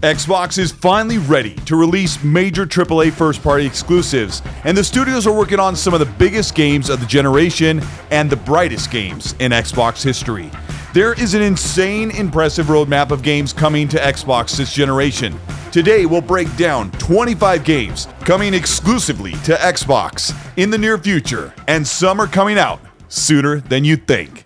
Xbox is finally ready to release major AAA first-party exclusives, and the studios are working on some of the biggest games of the generation and the brightest games in Xbox history. There is an insane, impressive roadmap of games coming to Xbox this generation. Today, we'll break down 25 games coming exclusively to Xbox in the near future, and some are coming out sooner than you think.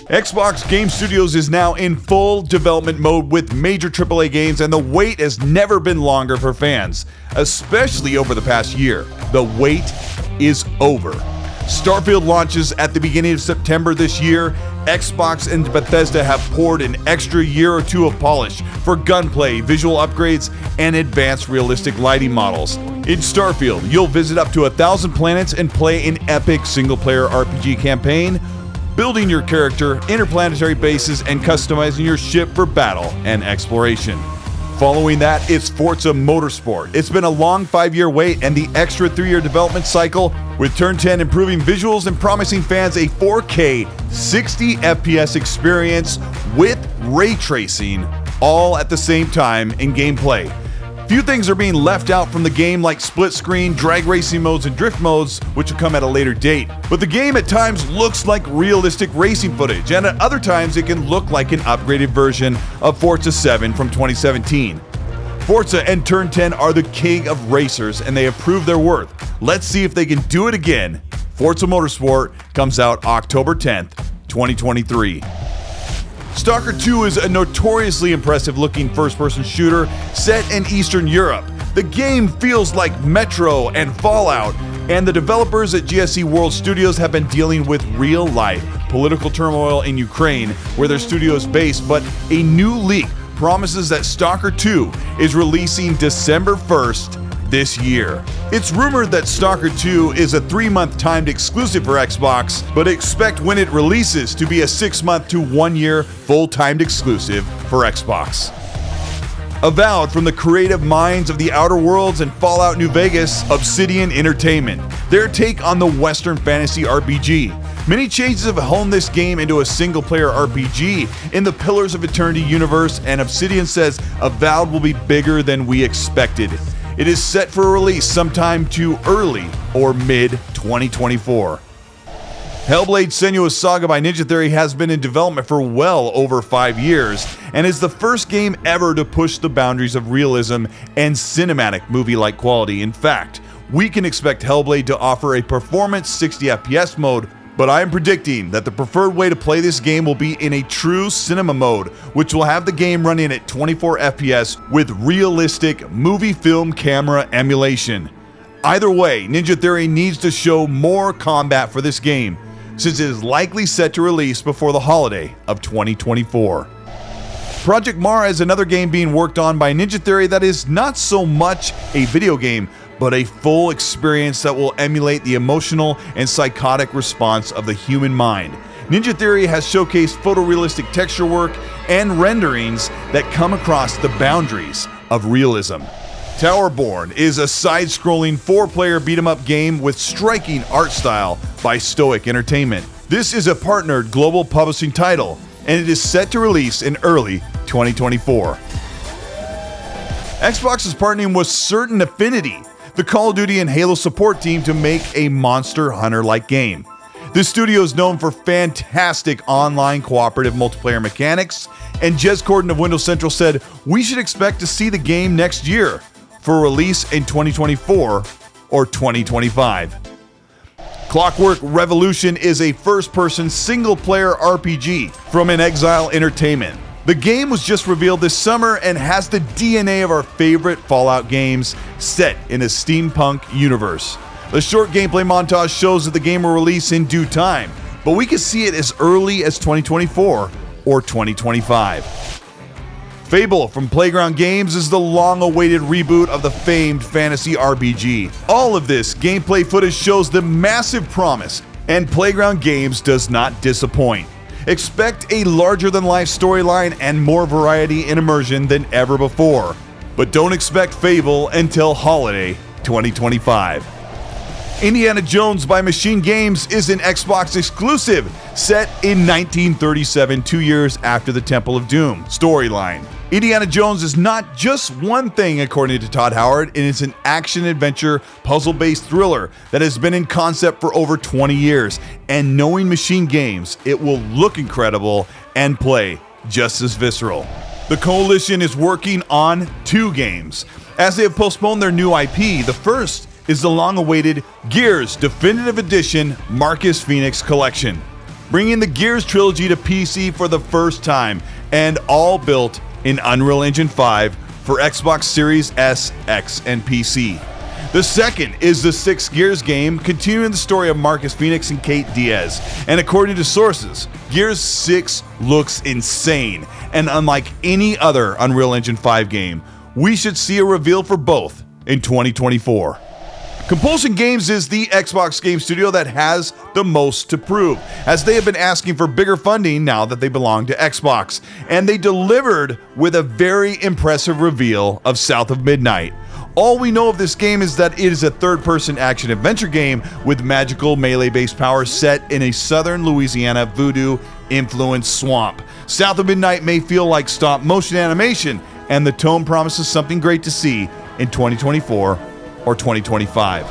Xbox Game Studios is now in full development mode with major AAA games, and the wait has never been longer for fans, especially over the past year. The wait is over. Starfield launches at the beginning of September this year. Xbox and Bethesda have poured an extra year or two of polish for gunplay, visual upgrades, and advanced realistic lighting models. In Starfield, you'll visit up to 1,000 planets and play an epic single-player RPG campaign, building your character, interplanetary bases, and customizing your ship for battle and exploration. Following that, it's Forza Motorsport. It's been a long 5-year wait and the extra 3-year development cycle, with Turn 10 improving visuals and promising fans a 4K 60 FPS experience with ray tracing, all at the same time in gameplay. Few things are being left out from the game, like split screen, drag racing modes, and drift modes, which will come at a later date. But the game at times looks like realistic racing footage, and at other times it can look like an upgraded version of Forza 7 from 2017. Forza and Turn 10 are the king of racers, and they have proved their worth. Let's see if they can do it again. Forza Motorsport comes out October 10th, 2023. Stalker II is a notoriously impressive-looking first-person shooter set in Eastern Europe. The game feels like Metro and Fallout, and the developers at GSC World Studios have been dealing with real-life political turmoil in Ukraine, where their studio is based, but a new leak promises that Stalker II is releasing December 1st this year. It's rumored that Stalker II is a 3-month timed exclusive for Xbox, but expect when it releases to be a 6-month to 1-year full-timed exclusive for Xbox. Avowed from the creative minds of The Outer Worlds and Fallout New Vegas, Obsidian Entertainment, their take on the Western fantasy RPG. Many changes have honed this game into a single-player RPG in the Pillars of Eternity universe, and Obsidian says Avowed will be bigger than we expected. It is set for release sometime to early or mid-2024. Hellblade: Senua's Saga by Ninja Theory has been in development for well over 5 years, and is the first game ever to push the boundaries of realism and cinematic movie-like quality. In fact, we can expect Hellblade to offer a performance 60 FPS mode, but I am predicting that the preferred way to play this game will be in a true cinema mode, which will have the game running at 24 FPS with realistic movie film camera emulation. Either way, Ninja Theory needs to show more combat for this game, since it is likely set to release before the holiday of 2024. Project Mara is another game being worked on by Ninja Theory that is not so much a video game, but a full experience that will emulate the emotional and psychotic response of the human mind. Ninja Theory has showcased photorealistic texture work and renderings that come across the boundaries of realism. Towerborn is a side-scrolling 4-player beat-em-up game with striking art style by Stoic Entertainment. This is a partnered global publishing title, and it is set to release in early 2024. Xbox is partnering with Certain Affinity, the Call of Duty and Halo support team, to make a Monster Hunter-like game. This studio is known for fantastic online cooperative multiplayer mechanics, and Jez Corden of Windows Central said, "We should expect to see the game next year, for release in 2024 or 2025. Clockwork Revolution is a first-person single-player RPG from An Exile Entertainment. The game was just revealed this summer and has the DNA of our favorite Fallout games set in a steampunk universe. The short gameplay montage shows that the game will release in due time, but we could see it as early as 2024 or 2025. Fable from Playground Games is the long-awaited reboot of the famed fantasy RPG. All of this gameplay footage shows the massive promise, and Playground Games does not disappoint. Expect a larger-than-life storyline and more variety and immersion than ever before. But don't expect Fable until holiday 2025. Indiana Jones by Machine Games is an Xbox exclusive set in 1937, 2 years after the Temple of Doom storyline. Indiana Jones is not just one thing, according to Todd Howard. It is an action-adventure, puzzle-based thriller that has been in concept for over 20 years. And knowing Machine Games, it will look incredible and play just as visceral. The Coalition is working on 2 games, as they have postponed their new IP. The first is the long-awaited Gears Definitive Edition Marcus Phoenix Collection, bringing the Gears trilogy to PC for the first time, and all built in Unreal Engine 5 for Xbox Series S, X, and PC. The second is the 6th Gears game, continuing the story of Marcus Phoenix and Kate Diaz, and according to sources, Gears 6 looks insane, and unlike any other Unreal Engine 5 game, we should see a reveal for both in 2024. Compulsion Games is the Xbox game studio that has the most to prove, as they have been asking for bigger funding now that they belong to Xbox, and they delivered with a very impressive reveal of South of Midnight. All we know of this game is that it is a third-person action-adventure game with magical melee-based powers set in a southern Louisiana voodoo-influenced swamp. South of Midnight may feel like stop-motion animation, and the tone promises something great to see in 2024 or 2025.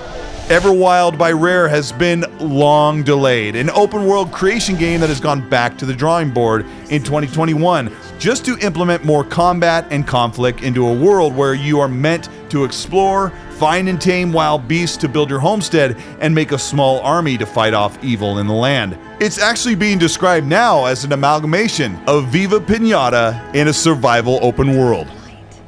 Everwild by Rare has been long delayed, an open-world creation game that has gone back to the drawing board in 2021 just to implement more combat and conflict into a world where you are meant to explore, find and tame wild beasts to build your homestead, and make a small army to fight off evil in the land. It's actually being described now as an amalgamation of Viva Pinata in a survival open world.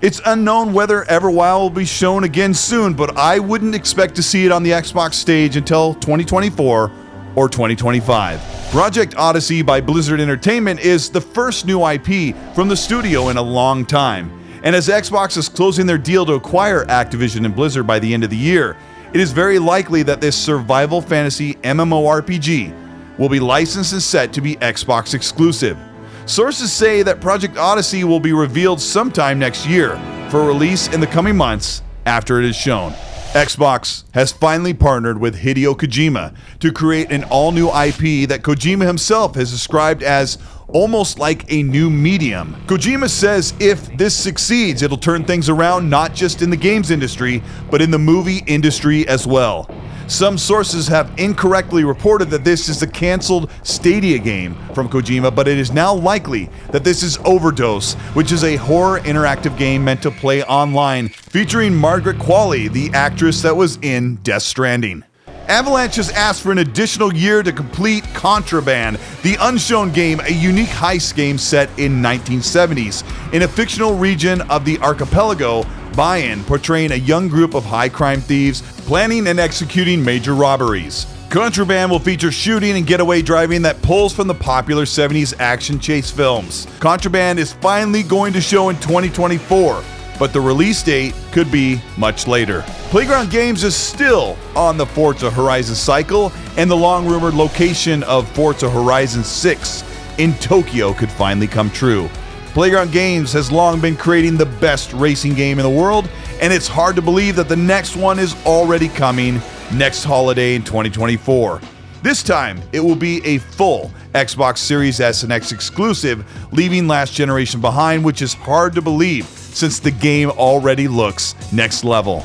It's unknown whether Everwild will be shown again soon, but I wouldn't expect to see it on the Xbox stage until 2024 or 2025. Project Odyssey by Blizzard Entertainment is the first new IP from the studio in a long time. And as Xbox is closing their deal to acquire Activision and Blizzard by the end of the year, it is very likely that this survival fantasy MMORPG will be licensed and set to be Xbox exclusive. Sources say that Project Odyssey will be revealed sometime next year for release in the coming months after it is shown. Xbox has finally partnered with Hideo Kojima to create an all-new IP that Kojima himself has described as almost like a new medium. Kojima says if this succeeds, it'll turn things around not just in the games industry, but in the movie industry as well. Some sources have incorrectly reported that this is a canceled Stadia game from Kojima, but it is now likely that this is Overdose, which is a horror interactive game meant to play online, featuring Margaret Qualley, the actress that was in Death Stranding. Avalanche has asked for an additional year to complete Contraband, the Unshown game, a unique heist game set in 1970s in a fictional region of the archipelago Bayan, portraying a young group of high-crime thieves planning and executing major robberies. Contraband will feature shooting and getaway driving that pulls from the popular 70s action chase films. Contraband is finally going to show in 2024, but the release date could be much later. Playground Games is still on the Forza Horizon cycle, and the long-rumored location of Forza Horizon 6 in Tokyo could finally come true. Playground Games has long been creating the best racing game in the world, and it's hard to believe that the next one is already coming next holiday in 2024. This time, it will be a full Xbox Series S and X exclusive, leaving last generation behind, which is hard to believe since the game already looks next level.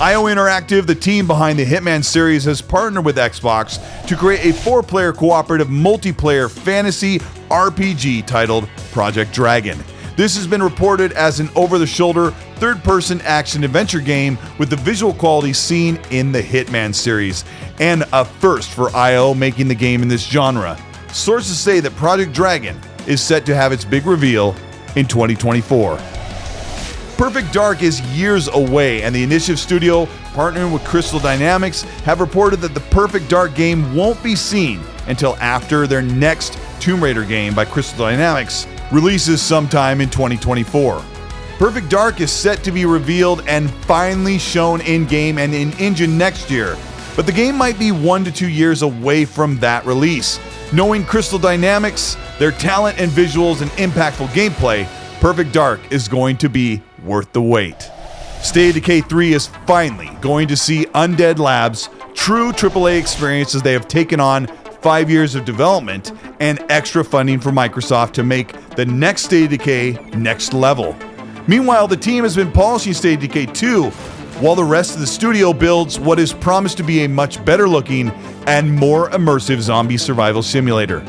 IO Interactive, the team behind the Hitman series, has partnered with Xbox to create a 4-player cooperative multiplayer fantasy RPG titled Project Dragon. This has been reported as an over-the-shoulder, third-person action-adventure game with the visual quality seen in the Hitman series, and a first for IO making the game in this genre. Sources say that Project Dragon is set to have its big reveal in 2024. Perfect Dark is years away, and the Initiative Studio, partnering with Crystal Dynamics, have reported that the Perfect Dark game won't be seen until after their next Tomb Raider game by Crystal Dynamics releases sometime in 2024. Perfect Dark is set to be revealed and finally shown in-game and in-engine next year, but the game might be 1 to 2 years away from that release. Knowing Crystal Dynamics, their talent and visuals and impactful gameplay, Perfect Dark is going to be worth the wait. State of Decay 3 is finally going to see Undead Labs' true AAA experience as they have taken on 5 years of development and extra funding from Microsoft to make the next State of Decay next level. Meanwhile, the team has been polishing State of Decay 2, while the rest of the studio builds what is promised to be a much better looking and more immersive zombie survival simulator.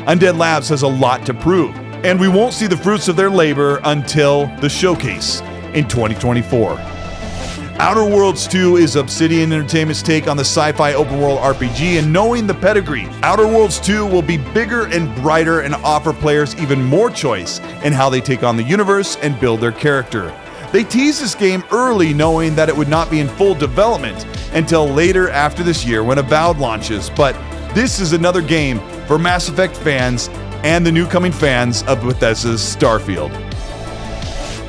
Undead Labs has a lot to prove, and we won't see the fruits of their labor until the showcase in 2024. Outer Worlds 2 is Obsidian Entertainment's take on the sci-fi open-world RPG, and knowing the pedigree, Outer Worlds 2 will be bigger and brighter and offer players even more choice in how they take on the universe and build their character. They teased this game early, knowing that it would not be in full development until later after this year when Avowed launches, but this is another game for Mass Effect fans and the new coming fans of Bethesda's Starfield.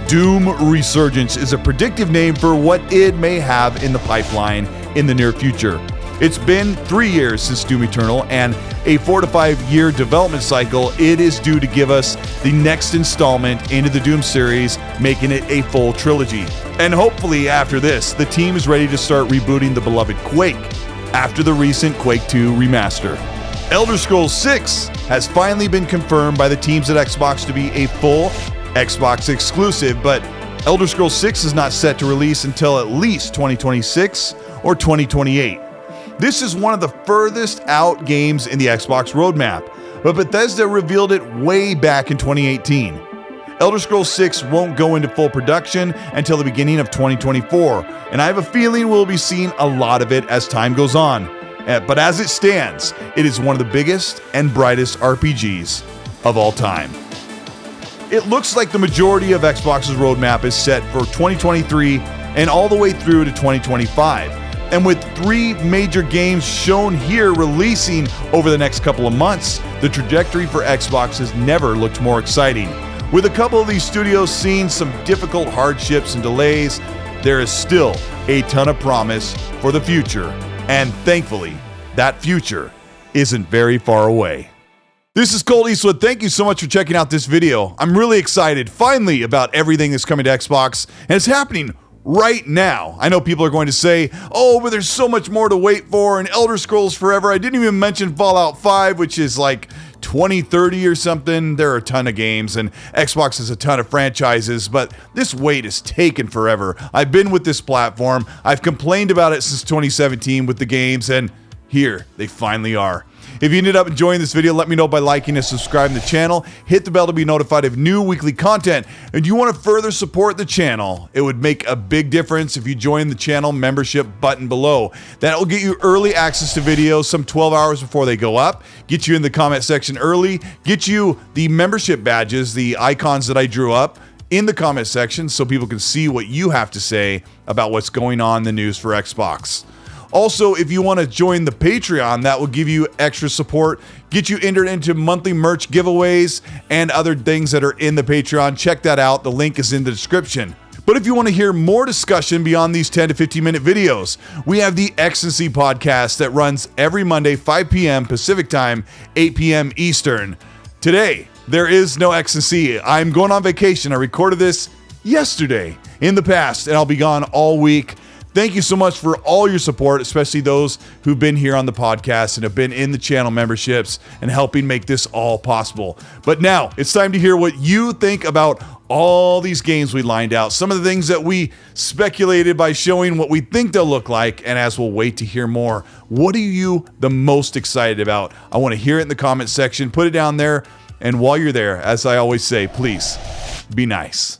Doom Resurgence is a predictive name for what it may have in the pipeline in the near future. It's been 3 years since Doom Eternal and a 4 to 5 year development cycle. It is due to give us the next installment into the Doom series, making it a full trilogy. And hopefully after this, the team is ready to start rebooting the beloved Quake after the recent Quake 2 remaster. Elder Scrolls 6 has finally been confirmed by the teams at Xbox to be a full Xbox exclusive, but Elder Scrolls 6 is not set to release until at least 2026 or 2028. This is one of the furthest out games in the Xbox roadmap, but Bethesda revealed it way back in 2018. Elder Scrolls 6 won't go into full production until the beginning of 2024, and I have a feeling we'll be seeing a lot of it as time goes on. But as it stands, it is one of the biggest and brightest RPGs of all time. It looks like the majority of Xbox's roadmap is set for 2023 and all the way through to 2025. And with 3 major games shown here releasing over the next couple of months, the trajectory for Xbox has never looked more exciting. With a couple of these studios seeing some difficult hardships and delays, there is still a ton of promise for the future. And thankfully, that future isn't very far away. This is Colteastwood. Thank you so much for checking out this video. I'm really excited, finally, about everything that's coming to Xbox, and it's happening right now. I know people are going to say, oh, but there's so much more to wait for, and Elder Scrolls Forever. I didn't even mention Fallout 5, which is like 2030 or something. There are a ton of games, and Xbox has a ton of franchises, but this wait is taken forever. I've been with this platform. I've complained about it since 2017 with the games, and here they finally are. If you ended up enjoying this video, let me know by liking and subscribing to the channel. Hit the bell to be notified of new weekly content. And you want to further support the channel, it would make a big difference if you join the channel membership button below. That will get you early access to videos some 12 hours before they go up, get you in the comment section early, get you the membership badges, the icons that I drew up in the comment section so people can see what you have to say about what's going on in the news for Xbox. Also, if you want to join the Patreon, that will give you extra support, get you entered into monthly merch giveaways and other things that are in the Patreon. Check that out. The link is in the description. But if you want to hear more discussion beyond these 10 to 15 minute videos, we have the XNC podcast that runs every Monday, 5 p.m. Pacific time, 8 p.m. Eastern. Today, there is no XNC. I'm going on vacation. I recorded this yesterday in the past, and I'll be gone all week. Thank you so much for all your support, especially those who've been here on the podcast and have been in the channel memberships and helping make this all possible. But now it's time to hear what you think about all these games we lined out, some of the things that we speculated by showing what we think they'll look like, and as we'll wait to hear more, what are you the most excited about? I want to hear it in the comment section. Put it down there, and while you're there, as I always say, please be nice.